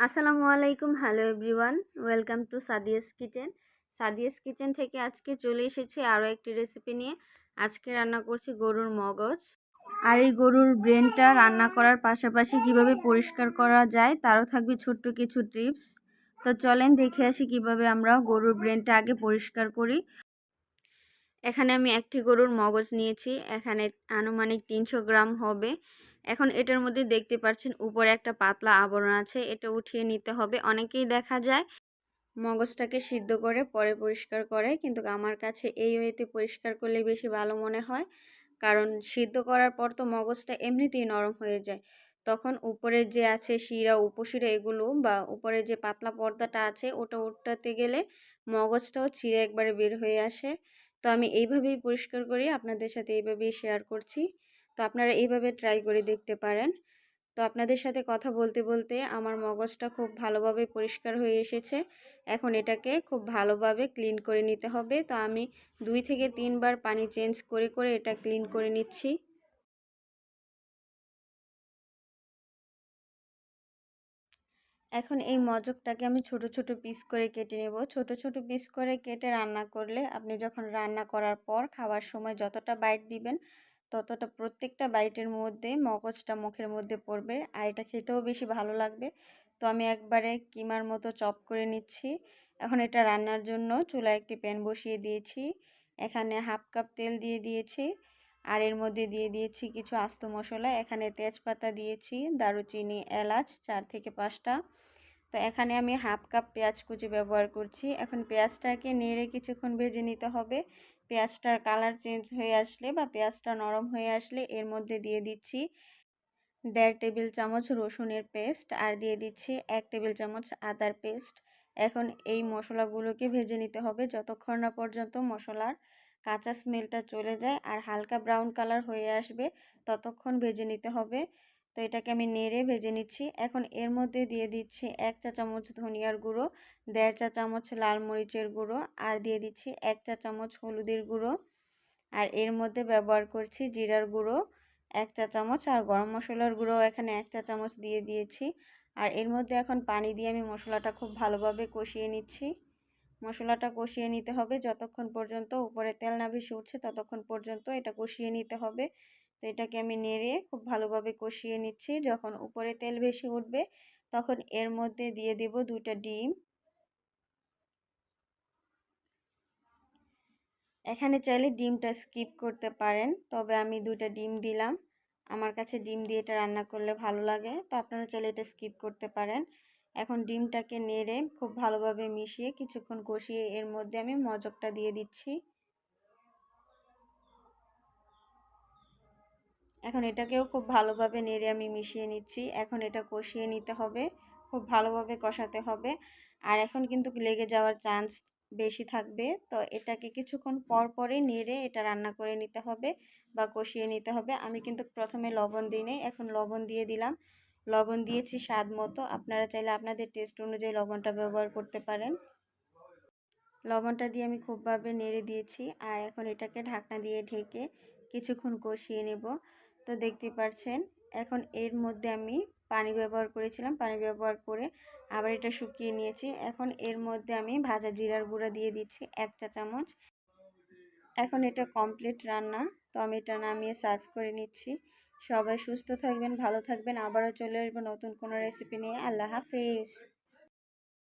আসসালামু আলাইকুম, hello everyone, welcome to Sadia's kitchen. Sadia's kitchen থেকে আজকে চলে এসেছি আরও একটি রেসিপি নিয়ে। আজকে রান্না করছি গরুর মগজ। আর এই গরুর ব্রেনটা রান্না করার পাশাপাশি কিভাবে পরিষ্কার করা যায় তারও থাকবে ছোট্ট কিছু টিপস। তো চলেন দেখে আসি কিভাবে আমরা গরুর ব্রেনটা আগে পরিষ্কার করি। এখানে আমি একটি গরুর মগজ নিয়েছি, এখানে আনুমানিক 300 গ্রাম হবে। এখন এটার মধ্যে দেখতে পাচ্ছেন উপরে একটা পাতলা আবরণ আছে, এটা উঠিয়ে নিতে হবে। অনেকেই দেখা যায় মগজটাকে সিদ্ধ করে পরে পরিষ্কার করে, কিন্তু আমার কাছে এই ওয়েতে পরিষ্কার করলে বেশি ভালো মনে হয়। কারণ সিদ্ধ করার পর তো মগজটা এমনিতেই নরম হয়ে যায়, তখন উপরে যে আছে শিরা উপশিরা এগুলো বা উপরে যে পাতলা পর্দাটা আছে ওটা উঠাতে গেলে মগজটাও ছিঁড়ে একবারে বের হয়ে আসে। তো আমি এইভাবেই পরিষ্কার করি, আপনাদের সাথে এইভাবেই শেয়ার করছি। তো আপনারা এইভাবে ট্রাই করে দেখতে পারেন। তো আপনাদের সাথে কথা বলতে বলতে আমার মগজটা খুব ভালোভাবে পরিষ্কার হয়ে এসেছে। এখন এটাকে খুব ভালোভাবে ক্লিন করে নিতে হবে। তো আমি 2 থেকে 3 বার পানি চেঞ্জ করে করে এটা ক্লিন করে নিচ্ছি। এখন এই মজকটাকে আমি ছোট ছোট পিস করে কেটে নেব। ছোট ছোট পিস করে কেটে রান্না করলে আপনি যখন রান্না করার পর খাওয়ার সময় যতটা বাইট দিবেন ততটা প্রত্যেকটা বাইটের মধ্যে মগজটা মুখের মধ্যে পড়বে, আর এটা খেতেও বেশি ভালো লাগবে। তো আমি একবারে কিমার মতো চপ করে নিচ্ছি। এখন এটা রান্নার জন্য চুলায় একটি প্যান বসিয়ে দিয়েছি। এখানে হাফ কাপ তেল দিয়ে দিয়েছি, আর এর মধ্যে দিয়ে দিয়েছি কিছু আস্ত মশলা। এখানে তেজপাতা দিয়েছি, দারুচিনি, এলাচ 4 থেকে 5টা। তো এখানে আমি হাফ কাপ পেঁয়াজ কুচি ব্যবহার করছি। এখন পেঁয়াজটাকে নেড়ে কিছুক্ষণ ভেজে নিতে হবে। পেঁয়াজটার কালার চেঞ্জ হয়ে আসলে বা পেঁয়াজটা নরম হয়ে আসলে এর মধ্যে দিয়ে দিচ্ছি 1.5 টেবিল চামচ রসুনের পেস্ট, আর দিয়ে দিচ্ছি 1 টেবিল চামচ আদার পেস্ট। এখন এই মশলাগুলোকে ভেজে নিতে হবে যতক্ষণ না পর্যন্ত মশলার কাঁচা স্মেলটা চলে যায় আর হালকা ব্রাউন কালার হয়ে আসবে, ততক্ষণ ভেজে নিতে হবে। তো এটাকে আমি নেড়ে ভেজে নিচ্ছি। এখন এর মধ্যে দিয়ে দিচ্ছি 1 চা চামচ ধনিয়ার গুঁড়ো, 1.5 চা চামচ লাল মরিচের গুঁড়ো, আর দিয়ে দিচ্ছি 1 চা চামচ হলুদের গুঁড়ো, আর এর মধ্যে ব্যবহার করছি জিরার গুঁড়ো 1 চা চামচ, আর গরম মশলার গুঁড়ো এখানে 1 চা চামচ দিয়ে দিয়েছি। আর এর মধ্যে এখন পানি দিয়ে আমি মশলাটা খুব ভালোভাবে কষিয়ে নিচ্ছি। মশলাটা কষিয়ে নিতে হবে যতক্ষণ পর্যন্ত উপরে তেল না ভেসে উঠছে, ততক্ষণ পর্যন্ত এটা কষিয়ে নিতে হবে। তো এটাকে আমি নেড়ে খুব ভালোভাবে কষিয়ে নিচ্ছি। যখন উপরে তেল ভেসে উঠবে তখন এর মধ্যে দিয়ে দেব 2টা ডিম। এখানে চাইলে ডিমটা স্কিপ করতে পারেন, তবে আমি 2টা ডিম দিলাম। আমার কাছে ডিম দিয়ে এটা রান্না করলে ভালো লাগে, তো আপনারা চাইলে এটা স্কিপ করতে পারেন। এখন ডিমটাকে নেড়ে খুব ভালোভাবে মিশিয়ে কিছুক্ষণ কষিয়ে এর মধ্যে আমি মজকটা দিয়ে দিচ্ছি। এখন এটাকেও খুব ভালোভাবে নেড়ে আমি মিশিয়ে নিচ্ছি। এখন এটা কষিয়ে নিতে হবে, খুব ভালোভাবে কষাতে হবে। আর এখন কিন্তু লেগে যাওয়ার চান্স বেশি থাকবে, তো এটাকে কিছুক্ষণ পর পরে নেড়ে এটা রান্না করে নিতে হবে বা কষিয়ে নিতে হবে। আমি কিন্তু প্রথমে লবণ দিই নাই, এখন লবণ দিয়ে দিলাম। লবণ দিয়েছি স্বাদ মতো, আপনারা চাইলে আপনাদের টেস্ট অনুযায়ী লবণটা ব্যবহার করতে পারেন। লবণটা দিয়ে আমি খুবভাবে নেড়ে দিয়েছি, আর এখন এটাকে ঢাকনা দিয়ে ঢেকে কিছুক্ষণ কষিয়ে নেব। তো দেখতে পাচ্ছেন এখন এর মধ্যে আমি পানি ব্যবহার করেছিলাম, পানি ব্যবহার করে আবার এটা শুকিয়ে নিয়েছি। এখন এর মধ্যে আমি ভাজা জিরার গুঁড়া দিয়ে দিচ্ছি 1 চা চামচ। এখন এটা কমপ্লিট রান্না। তো আমি এটা নামিয়ে সার্ভ করে নিচ্ছি। সবাই সুস্থ থাকবেন, ভালো থাকবেন। আবারও চলে আসবো নতুন কোনো রেসিপি নিয়ে। আল্লাহ হাফেজ।